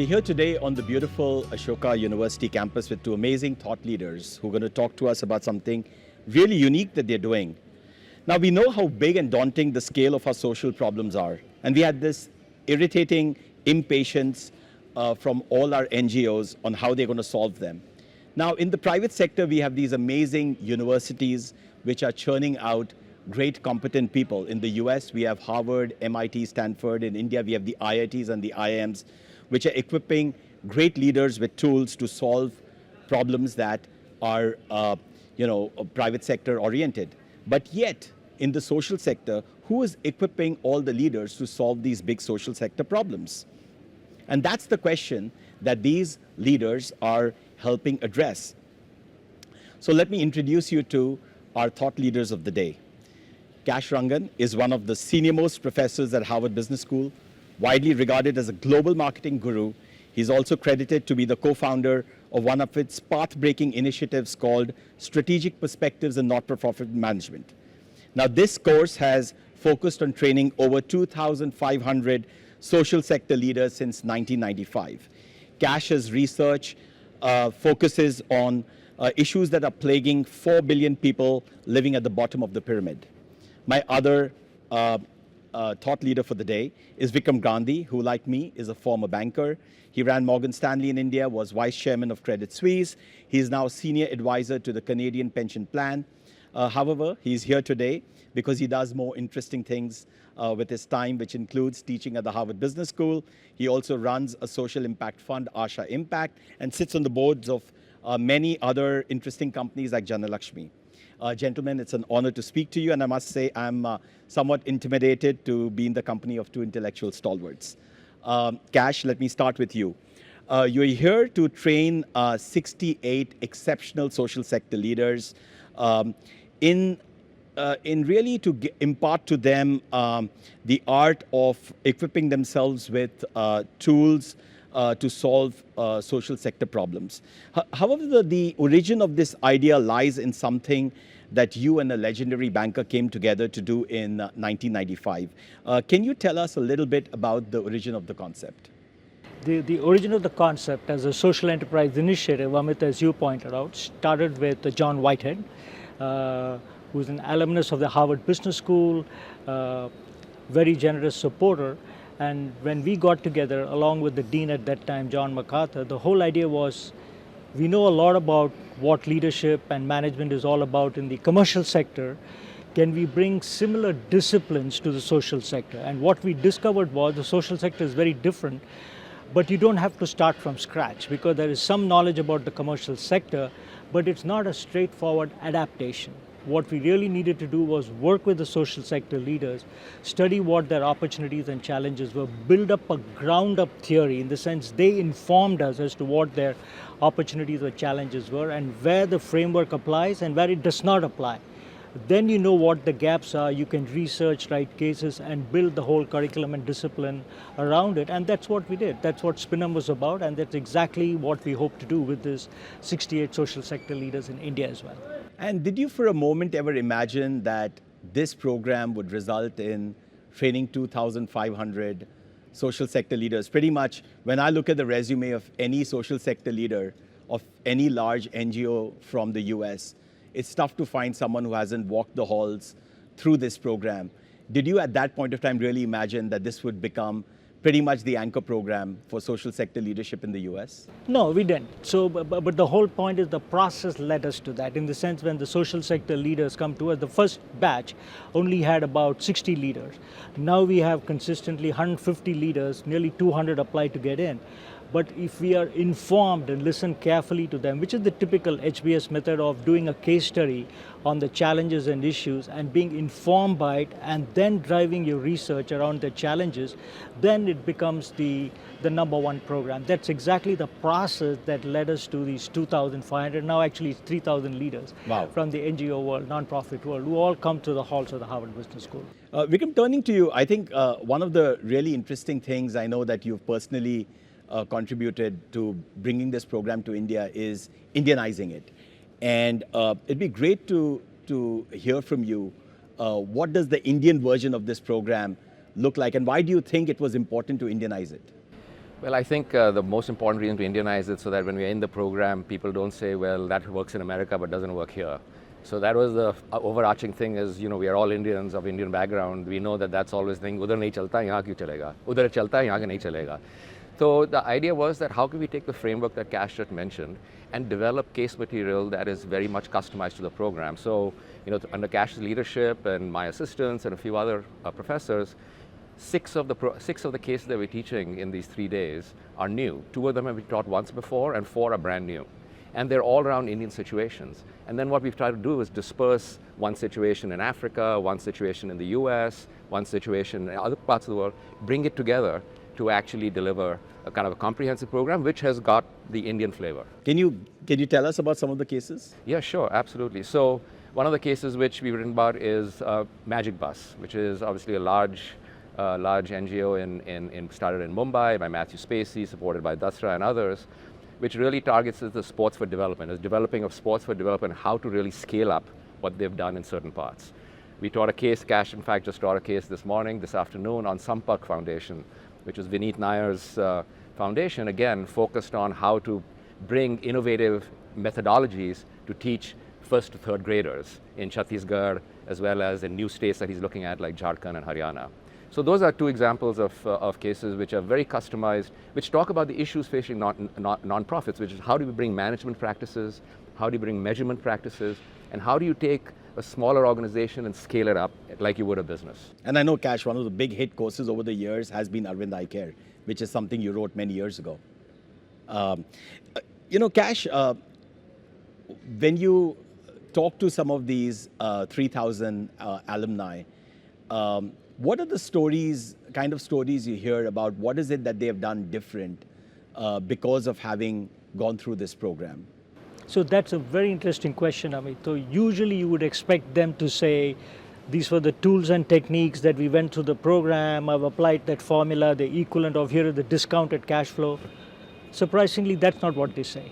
We're here today on the beautiful Ashoka University campus with two amazing thought leaders who are going to talk to us about something really unique that they're doing. Now, we know how big and daunting the scale of our social problems are. And we had this irritating impatience from all our NGOs on how they're going to solve them. Now, in the private sector, we have these amazing universities which are churning out great competent people. In the US, we have Harvard, MIT, Stanford. In India, we have the IITs and the IIMs, which are equipping great leaders with tools to solve problems that are, private sector oriented. But yet, in the social sector, who is equipping all the leaders to solve these big social sector problems? And that's the question that these leaders are helping address. So let me introduce you to our thought leaders of the day. Kash Rangan is one of the senior-most professors at Harvard Business School, widely regarded as a global marketing guru. He's also credited to be the co-founder of one of its path-breaking initiatives called Strategic Perspectives in Not-for-Profit Management. Now, this course has focused on training over 2,500 social sector leaders since 1995. Kash's research focuses on issues that are plaguing 4 billion people living at the bottom of the pyramid. My other thought leader for the day is Vikram Gandhi, who, like me, is a former banker. He ran Morgan Stanley in India, was vice chairman of Credit Suisse. He is now senior advisor to the Canadian Pension Plan. However, he's here today because he does more interesting things with his time, which includes teaching at the Harvard Business School. He also runs a social impact fund, Asha Impact, and sits on the boards of many other interesting companies like Janalakshmi. Gentlemen, it's an honor to speak to you, and I must say I'm somewhat intimidated to be in the company of two intellectual stalwarts. Kash, let me start with you. You're here to train 68 exceptional social sector leaders in really to impart to them the art of equipping themselves with tools to solve social sector problems. However, the origin of this idea lies in something that you and a legendary banker came together to do in 1995. Can you tell us a little bit about the origin of the concept? The origin of the concept as a social enterprise initiative, Amit, as you pointed out, started with John Whitehead, who's an alumnus of the Harvard Business School, very generous supporter. And when we got together, along with the dean at that time, John MacArthur, the whole idea was we know a lot about what leadership and management is all about in the commercial sector. Can we bring similar disciplines to the social sector? And what we discovered was the social sector is very different, but you don't have to start from scratch because there is some knowledge about the commercial sector, but it's not a straightforward adaptation. What we really needed to do was work with the social sector leaders, study what their opportunities and challenges were, build up a ground-up theory in the sense they informed us as to what their opportunities or challenges were and where the framework applies and where it does not apply. Then you know what the gaps are, you can research, write cases, and build the whole curriculum and discipline around it. And that's what we did. That's what Spinum was about, and that's exactly what we hope to do with this 68 social sector leaders in India as well. And did you for a moment ever imagine that this program would result in training 2,500 social sector leaders? Pretty much, when I look at the resume of any social sector leader of any large NGO from the US, it's tough to find someone who hasn't walked the halls through this program. Did you at that point of time really imagine that this would become pretty much the anchor program for social sector leadership in the US? No, we didn't. So, but the whole point is the process led us to that. In the sense when the social sector leaders come to us, the first batch only had about 60 leaders. Now we have consistently 150 leaders, nearly 200 apply to get in. But if we are informed and listen carefully to them, which is the typical HBS method of doing a case study on the challenges and issues and being informed by it and then driving your research around the challenges, then it becomes the number one program. That's exactly the process that led us to these 2,500, now actually 3,000 leaders from the NGO world, nonprofit world, who all come to the halls of the Harvard Business School. Vikram, turning to you, I think one of the really interesting things I know that you've personally contributed to bringing this program to India is Indianizing it. And it'd be great to hear from you. What does the Indian version of this program look like, and why do you think it was important to Indianize it? Well, I think the most important reason to Indianize it so that when we're in the program, people don't say, well, that works in America but doesn't work here. So that was the overarching thing is, we are all Indians of Indian background. We know that that's always the thing, udhar nahi chalta, yahan kyun chalega? Udhar chalta, yahan ka nahi chalega. So the idea was that how can we take the framework that Kash just mentioned and develop case material that is very much customized to the program. So, under Kash's leadership and my assistants and a few other professors, six of the cases that we're teaching in these 3 days are new. 2 of them have been taught once before and 4 are brand new. And they're all around Indian situations. And then what we've tried to do is disperse one situation in Africa, one situation in the US, one situation in other parts of the world, bring it together to actually deliver a kind of a comprehensive program which has got the Indian flavor. Can you tell us about some of the cases? Yeah, sure, absolutely. So one of the cases which we've written about is Magic Bus, which is obviously a large NGO started in Mumbai by Matthew Spacey, supported by Dasra and others, which really targets the sports for development, is developing of sports for development, how to really scale up what they've done in certain parts. We taught a case, Kash in fact just taught a case this afternoon on Sampak Foundation, which is Vineet Nair's foundation, again, focused on how to bring innovative methodologies to teach first to third graders in Chhattisgarh, as well as in new states that he's looking at like Jharkhand and Haryana. So those are 2 examples of cases which are very customized, which talk about the issues facing non-profits, which is how do we bring management practices, how do you bring measurement practices, and how do you take a smaller organization and scale it up like you would a business. And I know, Kash, one of the big hit courses over the years has been Arvind Eye Care, which is something you wrote many years ago. Kash, when you talk to some of these 3,000 alumni, what are the kind of stories you hear about what is it that they have done different because of having gone through this program? So that's a very interesting question, Amit. So usually you would expect them to say, these were the tools and techniques that we went through the program, I've applied that formula, the equivalent of here is the discounted cash flow. Surprisingly, that's not what they say.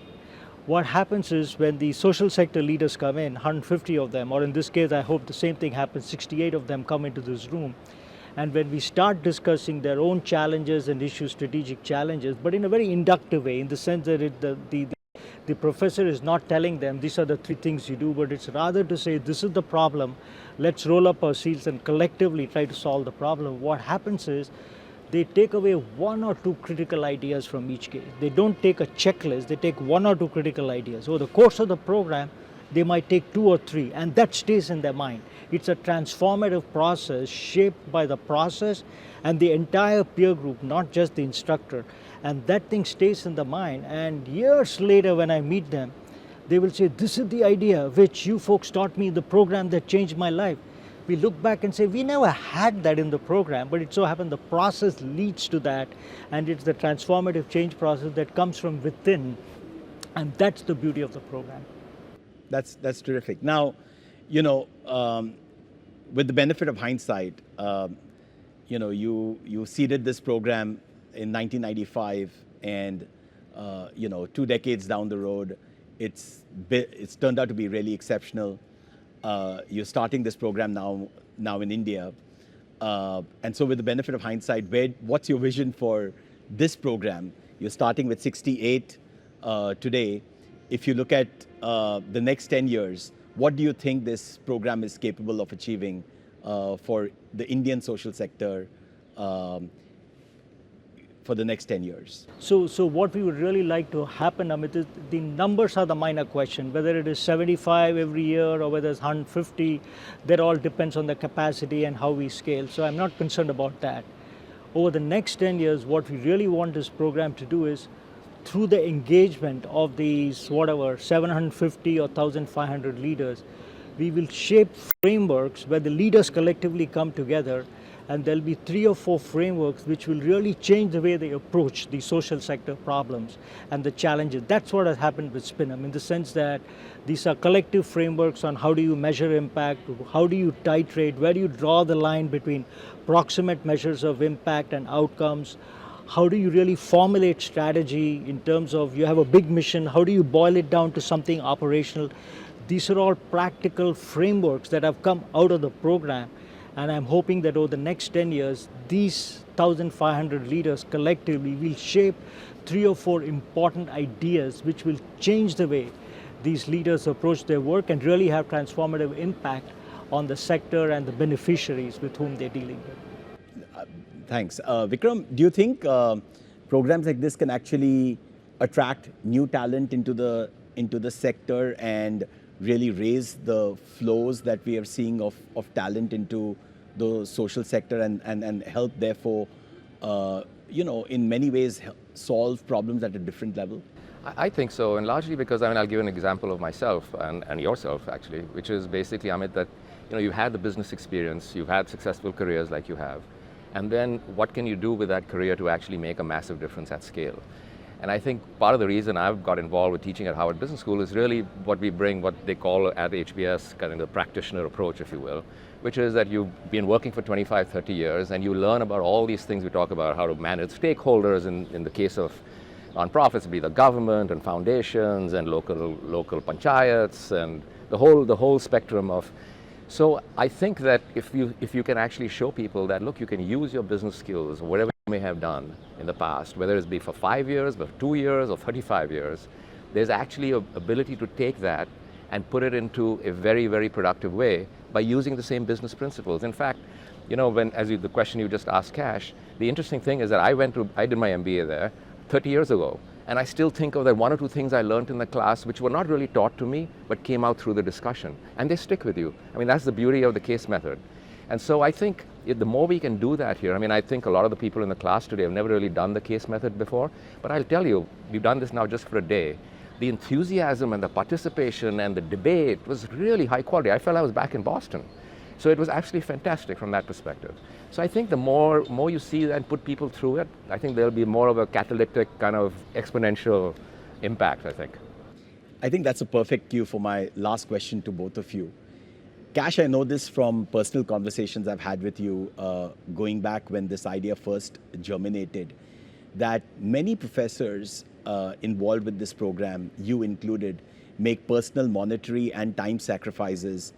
What happens is when the social sector leaders come in, 150 of them, or in this case, I hope the same thing happens, 68 of them come into this room. And when we start discussing their own challenges and issues, strategic challenges, but in a very inductive way, in the sense that the professor is not telling them these are the 3 things you do, but it's rather to say this is the problem, let's roll up our sleeves and collectively try to solve the problem. What happens is they take away 1 or 2 critical ideas from each case. They don't take a checklist, they take 1 or 2 critical ideas. Over the course of the program, they might take 2 or 3, and that stays in their mind. It's a transformative process shaped by the process and the entire peer group, not just the instructor. And that thing stays in the mind, and years later when I meet them, they will say, this is the idea which you folks taught me in the program that changed my life. We look back and say, we never had that in the program, but it so happened the process leads to that, and it's the transformative change process that comes from within, and that's the beauty of the program. That's terrific. Now, with the benefit of hindsight, you seeded this program in 1995, and 2 decades down the road, it's turned out to be really exceptional. You're starting this program now in India, and so with the benefit of hindsight, what's your vision for this program? You're starting with 68 today. If you look at the next 10 years, what do you think this program is capable of achieving for the Indian social sector for the next 10 years? So what we would really like to happen, Amit, is the numbers are the minor question. Whether it is 75 every year or whether it's 150, that all depends on the capacity and how we scale. So I'm not concerned about that. Over the next 10 years, what we really want this program to do is, through the engagement of these, 750 or 1,500 leaders, we will shape frameworks where the leaders collectively come together, and there'll be 3 or 4 frameworks which will really change the way they approach the social sector problems and the challenges. That's what has happened with Spinum, in the sense that these are collective frameworks on how do you measure impact, how do you titrate, where do you draw the line between proximate measures of impact and outcomes, how do you really formulate strategy in terms of you have a big mission, how do you boil it down to something operational. These are all practical frameworks that have come out of the program. And I'm hoping that over the next 10 years, these 1,500 leaders collectively will shape 3 or 4 important ideas which will change the way these leaders approach their work and really have transformative impact on the sector and the beneficiaries with whom they're dealing with. Thanks. Vikram, do you think programs like this can actually attract new talent into the sector and really raise the flows that we are seeing of talent into the social sector and help therefore, in many ways solve problems at a different level? I think so, and largely because, I'll give an example of myself and yourself actually, which is basically, Amit, that you've had the business experience, you've had successful careers like you have, and then what can you do with that career to actually make a massive difference at scale? And I think part of the reason I've got involved with teaching at Harvard Business School is really what we bring, what they call at HBS kind of the practitioner approach, if you will, which is that you've been working for 25, 30 years and you learn about all these things we talk about, how to manage stakeholders in the case of nonprofits, be the government and foundations and local panchayats and the whole spectrum of. So I think that if you can actually show people that, look, you can use your business skills, whatever you may have done in the past, whether it's be for 5 years, for 2 years, or 35 years, there's actually an ability to take that and put it into a very, very productive way by using the same business principles. In fact, the question you just asked, Kash, the interesting thing is that I did my MBA there 30 years ago. And I still think of that 1 or 2 things I learned in the class which were not really taught to me, but came out through the discussion. And they stick with you. That's the beauty of the case method. And so I think the more we can do that here, I think a lot of the people in the class today have never really done the case method before, but I'll tell you, we've done this now just for a day. The enthusiasm and the participation and the debate was really high quality. I felt I was back in Boston. So it was actually fantastic from that perspective. So I think the more you see that and put people through it, I think there'll be more of a catalytic kind of exponential impact, I think. I think that's a perfect cue for my last question to both of you. Kash, I know this from personal conversations I've had with you going back when this idea first germinated, that many professors involved with this program, you included, make personal, monetary, and time sacrifices.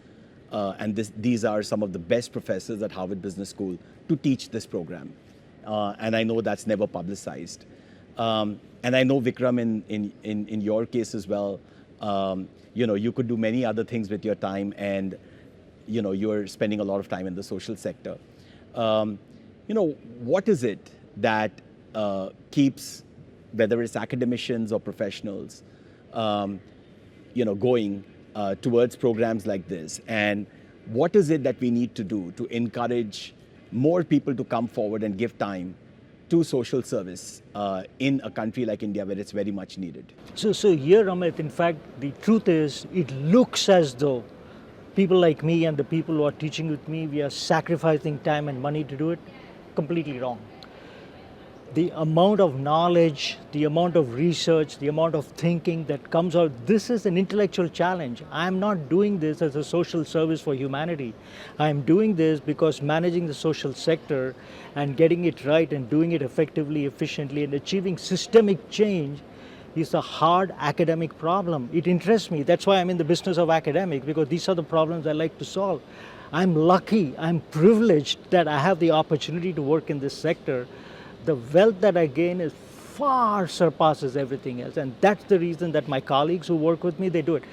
These are some of the best professors at Harvard Business School to teach this program. And I know that's never publicized. And I know, Vikram, in your case as well, you could do many other things with your time, and you're spending a lot of time in the social sector. What is it that keeps, whether it's academicians or professionals, going towards programs like this? And what is it that we need to do to encourage more people to come forward and give time to social service in a country like India where it's very much needed? So here, Amit, in fact, the truth is, it looks as though people like me and the people who are teaching with me, we are sacrificing time and money to do it. Completely wrong. The amount of knowledge, the amount of research, the amount of thinking that comes out, this is an intellectual challenge. I'm not doing this as a social service for humanity. I'm doing this because managing the social sector and getting it right and doing it effectively, efficiently, and achieving systemic change is a hard academic problem. It interests me. That's why I'm in the business of academic, because these are the problems I like to solve. I'm lucky, I'm privileged that I have the opportunity to work in this sector. The wealth that I gain is far surpasses everything else. And that's the reason that my colleagues who work with me, they do it.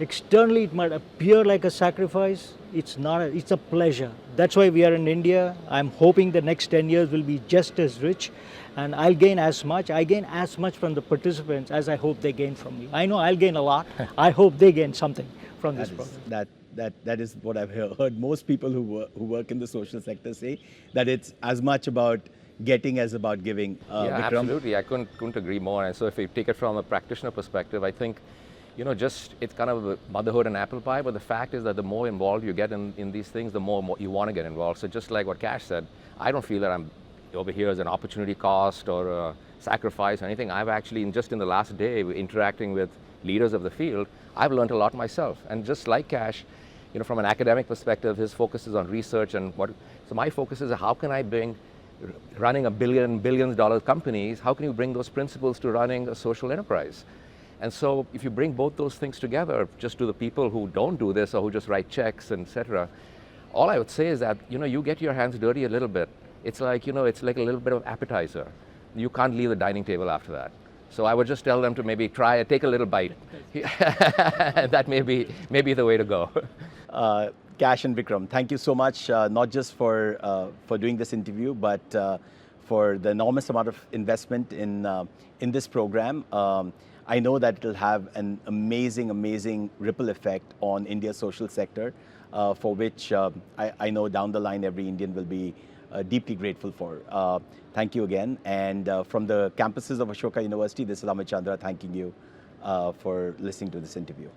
Externally, it might appear like a sacrifice. It's not. It's a pleasure. That's why we are in India. I'm hoping the next 10 years will be just as rich, and I'll gain as much. I gain as much from the participants as I hope they gain from me. I know I'll gain a lot. I hope they gain something from this program. That is what I've heard. Most people who work in the social sector say that it's as much about getting as about giving. Yeah, Vikram? Absolutely. I couldn't agree more. And so if you take it from a practitioner perspective, I think, just it's kind of a motherhood and apple pie, but the fact is that the more involved you get in these things, the more you want to get involved. So just like what Kash said, I don't feel that I'm over here as an opportunity cost or a sacrifice or anything. I've actually, just in the last day, interacting with leaders of the field, I've learned a lot myself. And just like Kash, from an academic perspective, his focus is on research and so my focus is how can I bring running billions dollar companies, how can you bring those principles to running a social enterprise? And so if you bring both those things together, just to the people who don't do this or who just write checks, etc., all I would say is that, you get your hands dirty a little bit. It's like, it's like a little bit of appetizer. You can't leave the dining table after that. So I would just tell them to maybe take a little bite. That may be the way to go. Kash and Vikram, thank you so much, not just for doing this interview, but for the enormous amount of investment in this program. I know that it'll have an amazing ripple effect on India's social sector, for which I know down the line every Indian will be deeply grateful for. Thank you again. And from the campuses of Ashoka University, this is Amit Chandra thanking you for listening to this interview.